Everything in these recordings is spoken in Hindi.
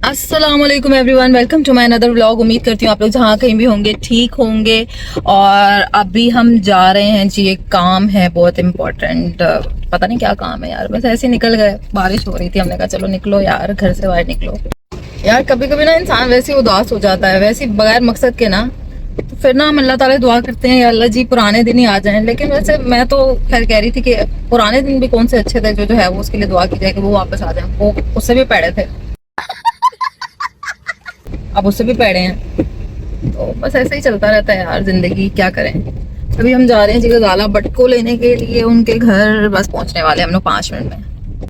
अस्सलाम वालेकुम everyone, welcome to my another vlog. उम्मीद करती हूँ आप लोग जहाँ कहीं भी होंगे ठीक होंगे। और अभी हम जा रहे हैं जी, एक काम है बहुत इम्पोर्टेंट। पता नहीं क्या काम है यार, बस ऐसे ही निकल गए। बारिश हो रही थी, हमने कहा चलो निकलो यार, घर से बाहर निकलो। यार कभी कभी ना इंसान वैसे ही उदास हो जाता है, वैसे ही बगैर मकसद के ना। तो फिर ना हम अल्लाह ताला से दुआ करते हैं, या अल्लाह जी पुराने दिन ही आ जाएं। लेकिन वैसे मैं तो खैर कह रही थी कि पुराने दिन भी कौन से अच्छे थे, जो है वो उसके लिए दुआ की जाए कि वो वापस आ जाए। वो उससे भी पैड़े थे, अब उससे भी पैड़े हैं। तो बस ऐसे ही चलता रहता है यार जिंदगी, क्या करें। अभी हम जा रहे हैं जी गजाला बट को लेने के लिए उनके घर। बस पहुंचने वाले हम लोग 5 मिनट में।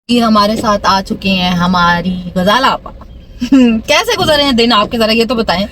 ये हमारे साथ आ चुके हैं हमारी गजाला आपा। कैसे गुजरे हैं दिन आपके, जरा ये तो बताएं।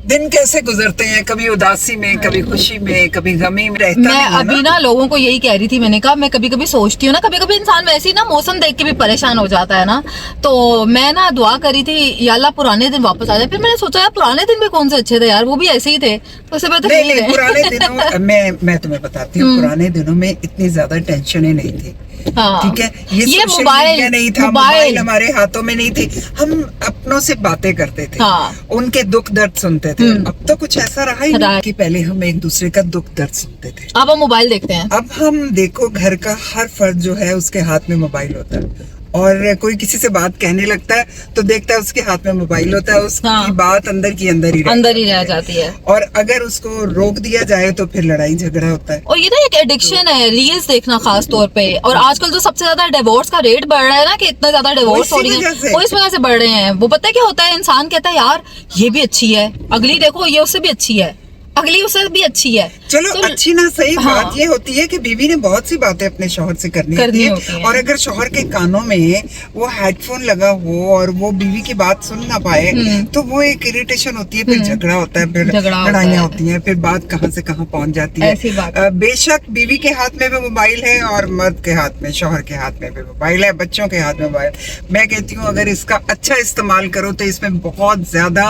दिन कैसे गुजरते हैं, कभी उदासी में, कभी खुशी में, कभी गमी में रहता मैं नहीं है अभी ना लोगों को यही कह रही थी, मैंने कहा मैं कभी कभी सोचती हूँ ना, कभी कभी इंसान वैसे ही ना मौसम देख के भी परेशान हो जाता है ना। तो मैं ना दुआ करी थी या अल्लाह पुराने दिन वापस आ जाए। फिर मैंने सोचा यार पुराने दिन भी कौन से अच्छे थे यार, वो भी ऐसे ही थे। तो उससे बेहतर नहीं, पुराने दिनों मैं तुम्हें बताती हूँ, पुराने दिनों में इतनी ज्यादा टेंशनें नहीं थी। हाँ, ठीक है, ये मोबाइल नहीं था, मोबाइल हमारे हाथों में नहीं थे, हम अपनों से बातें करते थे। हाँ, उनके दुख दर्द सुनते थे। अब तो कुछ ऐसा रहा ही नहीं कि पहले हम एक दूसरे का दुख दर्द सुनते थे। अब हम मोबाइल देखते हैं। अब हम देखो, घर का हर फर्द जो है उसके हाथ में मोबाइल होता है, और कोई किसी से बात कहने लगता है तो देखता है उसके हाथ में मोबाइल होता है, उसकी बात अंदर की अंदर ही रह जाती है। और अगर उसको रोक दिया जाए तो फिर लड़ाई झगड़ा होता है। और ये ना एक एडिक्शन है रील्स देखना खास तौर पे। और आजकल तो सबसे ज्यादा डिवोर्स का रेट बढ़ रहा है ना, कि इतना ज्यादा डिवोर्स हो रही है, वो इस वजह से बढ़ रहे हैं। वो पता है क्या होता है, इंसान कहता है यार ये भी अच्छी है, अगली देखो ये उससे भी अच्छी है, अगली उससे भी अच्छी है। चलो तो, अच्छी ना सही, हाँ, बात ये होती है कि बीवी ने बहुत सी बातें अपने शौहर से करनी होती है। और अगर शौहर के कानों में वो हेडफोन लगा हो और वो बीवी की बात सुन ना पाए तो वो एक इरिटेशन होती है, फिर झगड़ा होता है, फिर लड़ाइयाँ होती हैं, फिर बात कहाँ से कहाँ पहुंच जाती है। बेशक बीवी के हाथ में भी मोबाइल है और मर्द के हाथ में, शौहर के हाथ में भी मोबाइल है, बच्चों के हाथ में मोबाइल। मैं कहती हूँ अगर इसका अच्छा इस्तेमाल करो तो इसमें बहुत ज्यादा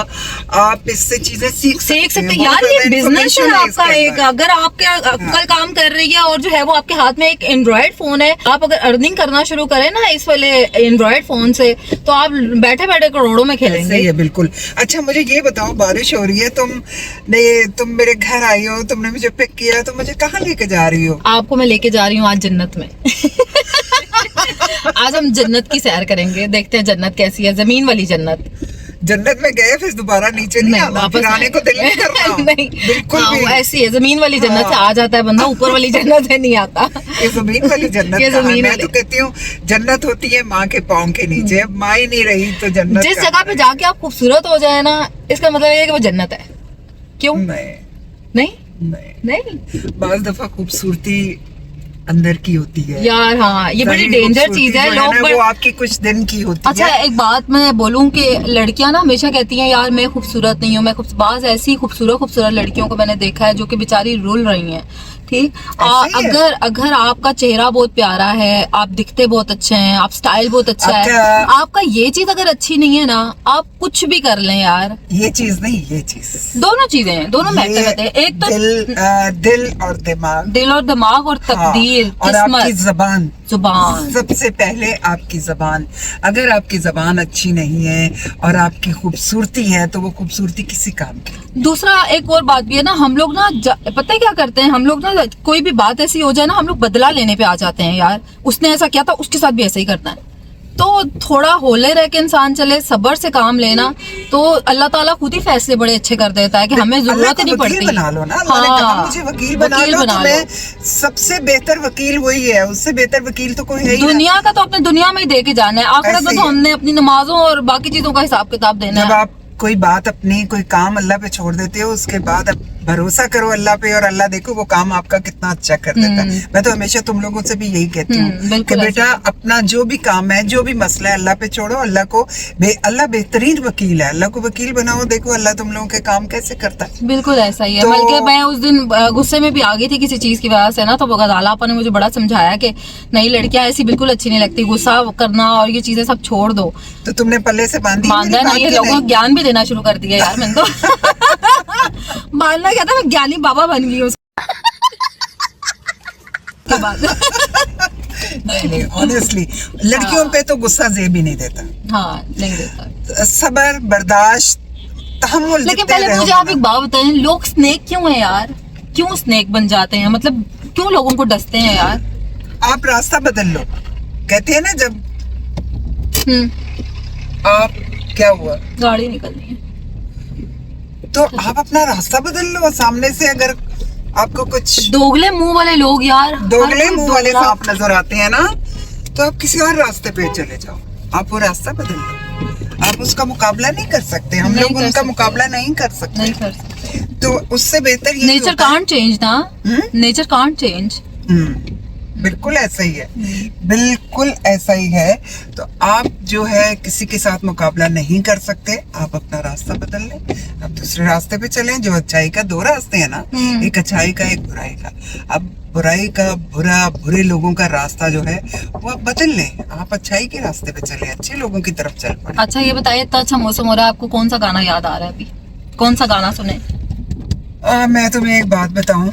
आप इससे चीजें सीख सकते हैं। यार ये बिजनेस है आपका एक, अगर आपके कल काम कर रही है और जो है वो आपके हाथ में एक एंड्रॉइड फोन है, आप अगर अर्निंग करना शुरू करें ना इस वाले एंड्रॉइड फोन से, तो आप बैठे बैठे करोड़ों में खेलेंगे। सही है, बिल्कुल। अच्छा मुझे ये बताओ, बारिश हो रही है, तुम मेरे घर आई हो, तुमने मुझे पिक किया, तो मुझे कहाँ लेके जा रही हो? आपको मैं लेके जा रही हूँ आज जन्नत में। आज हम जन्नत की सैर करेंगे, देखते हैं जन्नत कैसी है, जमीन वाली जन्नत। जन्नत में गए फिर दोबारा नीचे नहीं आना, फिर आने को दिल नहीं कर रहा। नहीं बिल्कुल भी ऐसी है, जमीन वाली जन्नत से आ जाता है बंदा, ऊपर वाली जन्नत से नहीं आता। ये जमीन वाली जन्नत ये जमीन मैं तो कहती हूँ जन्नत होती है माँ के पाँव के नीचे। अब माँ ही नहीं रही तो जन्नत। जिस जगह पे जाके आप खूबसूरत हो जाए ना, इसका मतलब ये है कि वो जन्नत है। क्यों नहीं? बाज़ दफा खूबसूरती अंदर की होती है यार। हाँ, ये बड़ी डेंजर चीज है। लोग वो आपकी कुछ दिन की होती है। अच्छा एक बात मैं बोलूं कि लड़कियां ना हमेशा कहती हैं यार मैं खूबसूरत नहीं हूँ, बाज ऐसी खूबसूरत लड़कियों को मैंने देखा है जो कि बेचारी रुल रही हैं। ठीक, अगर आपका चेहरा बहुत प्यारा है, आप दिखते बहुत अच्छे हैं, आप स्टाइल बहुत अच्छा है, आपका ये चीज अगर अच्छी नहीं है ना, आप कुछ भी कर लें यार। ये चीज नहीं, ये चीज, दोनों चीजें हैं, दोनों मैटर करते हैं। एक तो दिल और दिमाग और तकदीर, और आपकी जुबान। सबसे पहले आपकी जुबान। अगर आपकी जुबान अच्छी नहीं है और आपकी खूबसूरती है तो वो खूबसूरती किसी काम की। दूसरा एक और बात भी है ना, हम लोग ना पता है क्या करते हैं, हम लोग ना कोई भी बात ऐसी हो जाए ना, हम लोग बदला लेने पे आ जाते हैं। यार उसने ऐसा किया था, उसके साथ भी ऐसा ही करना है। तो थोड़ा होले रह के इंसान चले, सब्र से काम लेना, तो अल्लाह ताला खुद ही फैसले बड़े अच्छे कर देता है कि हमें जरूरत ही नहीं पड़ती। बना लो ना, अल्लाह ने कहा मुझे वकील बना लो, तो मैं सबसे बेहतर वकील वही है, उससे बेहतर वकील तो कोई है ही। दुनिया का तो अपने दुनिया में ही दे के जाना है, आखिरत में तो हमने अपनी नमाजों और बाकी चीजों का हिसाब किताब देना है। जब आप कोई बात अपनी, कोई काम अल्लाह पे छोड़ देते हो, उसके बाद अब भरोसा करो अल्लाह पे, और अल्लाह देखो वो काम आपका कितना अच्छा कर देता है। मैं तो हमेशा तुम लोगों से भी यही कहती हूँ कि बेटा अपना जो भी काम है, जो भी मसला है, अल्लाह पे छोड़ो। अल्लाह बेहतरीन वकील है, अल्लाह को वकील बनाओ, देखो अल्लाह तुम लोगों के काम कैसे करता है। बिल्कुल ऐसा ही है। बल्कि मैं उस दिन गुस्से में भी आ गई थी किसी चीज की वजह से ना, तो गजाला आपा ने मुझे बड़ा समझाया कि नहीं, लड़कियां ऐसी बिल्कुल अच्छी नहीं लगती, गुस्सा करना और ये चीजें सब छोड़ दो। तो तुमने पल्ले से बांधा ना, ये लोगों को ज्ञान भी देना शुरू कर दिया यार मैंने तो। मानना क्या था, मैं ज्ञानी बाबा बन गई उसके बाद। नहीं ऑनेस्टली लड़कियों पे तो गुस्सा जेब ही नहीं देता। हाँ नहीं देता। सबर, बर्दाश्त, तहम्मुल। लेकिन पहले मुझे आप एक बात बताएं, लोग स्नेक क्यों है यार? क्यों स्नेक बन जाते हैं? मतलब क्यों लोगों को डसते हैं यार? आप रास्ता बदल लो, कहते हैं ना जब आप क्या हुआ गाड़ी निकलनी है तो आप अपना रास्ता बदल लो। सामने से अगर आपको कुछ दोगले मुंह वाले लोग यार, दोगले मुंह वाले सांप नजर आते हैं ना, तो आप किसी और रास्ते पे चले जाओ, आप वो रास्ता बदल लो। आप उसका मुकाबला नहीं कर सकते, हम लोग उनका मुकाबला नहीं कर सकते। तो उससे बेहतर ये नेचर कांट चेंज ना, नेचर कांट चेंज। बिल्कुल ऐसा ही है, बिल्कुल ऐसा ही है। तो आप जो है किसी के साथ मुकाबला नहीं कर सकते, आप अपना रास्ता बदल लें, आप दूसरे रास्ते पे चलें। जो अच्छाई का दो रास्ते हैं ना, एक अच्छाई का एक बुराई का। अब बुराई का बुरे लोगों का रास्ता जो है वो आप बदल लें, आप अच्छाई के रास्ते पे चले, अच्छे लोगों की तरफ चल पड़े। अच्छा ये बताइए, इतना अच्छा मौसम हो रहा है, आपको कौन सा गाना याद आ रहा है अभी? कौन सा गाना सुने? मैं तुम्हें एक बात बताऊं,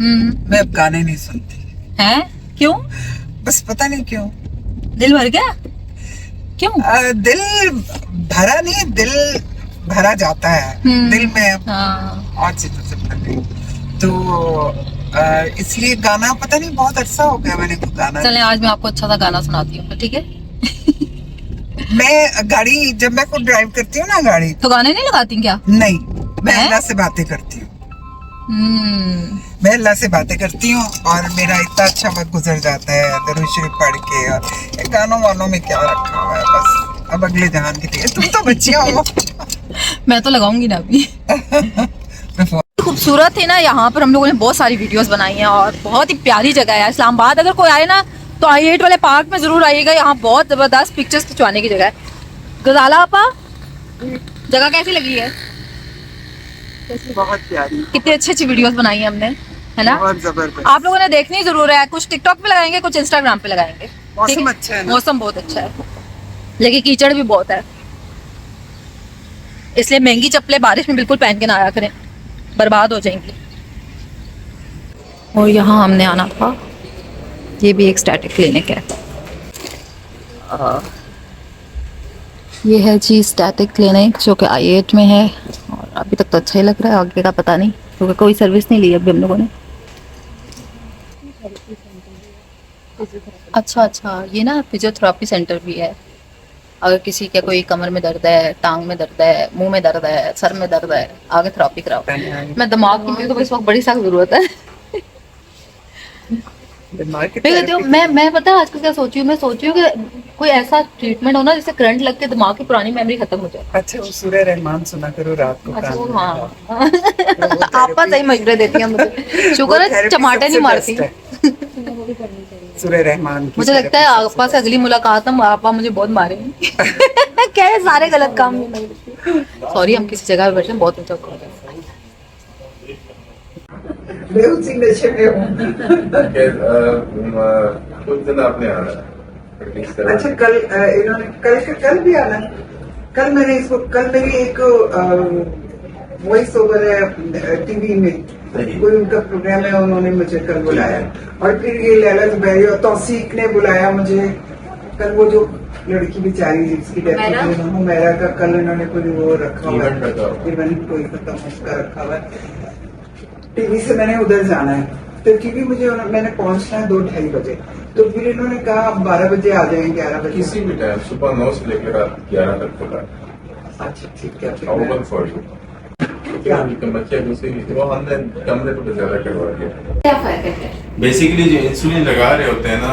मैं अब गाने नहीं सुनती। हैं? क्यों? बस पता नहीं क्यों, दिल भर गया? क्यों? दिल भरा नहीं, दिल भरा जाता है दिल में और चीजों से भर गई। तो इसलिए गाना पता नहीं, बहुत अच्छा हो गया मैंने कोई गाना। चलें आज मैं आपको अच्छा सा गाना सुनाती हूँ, ठीक है? मैं गाड़ी जब मैं खुद ड्राइव करती हूँ ना गाड़ी, तो गाने नहीं लगाती क्या? नहीं, मैं अल्लाह से बातें करती हूँ। मैं अल्लाह से बातें करती हूँ और मेरा इतना अच्छा वक्त गुजर जाता है दरूद शरीफ पढ़ के। और ये गानों वानों में क्या रखा हुआ है, बस अब अगले जहान की थी। तुम तो बच्चियां हो। मैं तो लगाऊंगी ना अभी। खूबसूरत है ना, यहाँ पर हम लोगों ने बहुत सारी वीडियोस बनाई हैं और बहुत ही प्यारी जगह है इस्लामाबाद। अगर कोई आए ना तो I8 वाले पार्क में जरूर आइएगा, यहाँ बहुत जबरदस्त पिक्चर्स खिंचवाने की जगह है। गजाला आपा, जगह कैसी लगी है? बहुत प्यारी, कितनी अच्छी अच्छी वीडियोस बनाई है हमने, है ना? बहुत जबरदस्त। आप लोगों ने देखनी जरूर है। कुछ टिकटॉक पे लगाएंगे, कुछ इंस्टाग्राम पे लगाएंगे। मौसम अच्छा है ना? मौसम बहुत अच्छा है, लेकिन कीचड़ भी बहुत है, इसलिए महंगी चप्पलें बारिश में बिल्कुल पहन के ना आया करें, बर्बाद हो जाएंगी। और यहाँ हमने आना था, ये भी एक स्टैटिक क्लिनिक है। ये है जी स्टैटिक क्लिनिक, जो कि I8 में है। और अभी तक तो अच्छा ही लग रहा है, आगे का पता नहीं, क्योंकि कोई सर्विस नहीं ली अभी हम लोगों ने। अच्छा, ये ना फिजियोथेरेपी सेंटर भी है। अगर किसी के कोई कमर में दर्द है, टांग में दर्द है, मुंह में दर्द है, सर में दर्द है, आगे थेरेपी कराओ। मैं दिमाग की, मेरे को इस वक्त बड़ी सख्त जरूरत है। मैं पता है आजकल क्या सोची हूँ, मैं सोची हूँ कि कोई ऐसा ट्रीटमेंट हो ना जिससे करंट लग के दिमाग की पुरानी मेमोरी खत्म हो जाए। अच्छा, वो सूर्य रहमान सुना करो रात को। अच्छा वो, हाँ। आपा सही मशवरे देती हैं मुझे, शुक्र है चमाटे नहीं मारती। सूर्य रहमान मुझे लगता है आपा से अगली मुलाकात में आपा मुझे बहुत मारेंगे। क्या है, सारे गलत काम में। सॉरी, हम किसी जगह पे बैठे हैं, बहुत ऊंचा कर रहे हैं। मैं उसी नशे में हूँ। कुछ दिन आपने आना है। अच्छा, कल इन्होंने कल भी आना। कल मैंने इसको, कल मेरी एक वॉइस ओवर है टीवी में, कोई उनका प्रोग्राम है, उन्होंने मुझे कल बुलाया। और फिर ये लैला जुबैरी और तौसीक ने बुलाया मुझे कल। वो जो लड़की बेचारी जिसकी डेथ हुई, हुमैरा का कल इन्होंने कोई वो रखा हुआ है, इवेंट कोई खत्म उसका रखा हुआ है। टीवी से मैंने उधर जाना है, तो टीवी मुझे मैंने पहुंचना है 2-2:30 बजे। तो फिर इन्होंने कहा आप 12 बजे आ जाएंगे, 11 बजे। किसी भी टाइम सुबह 9 से लेकर रात 11 तक खुला। अच्छा ठीक है, ओपन फॉर यू। बच्चे दूसरी वो हमने कमरे को ज्यादा करवा दिया। क्या फर्क है? बेसिकली जो इंसुलिन लगा रहे होते हैं ना,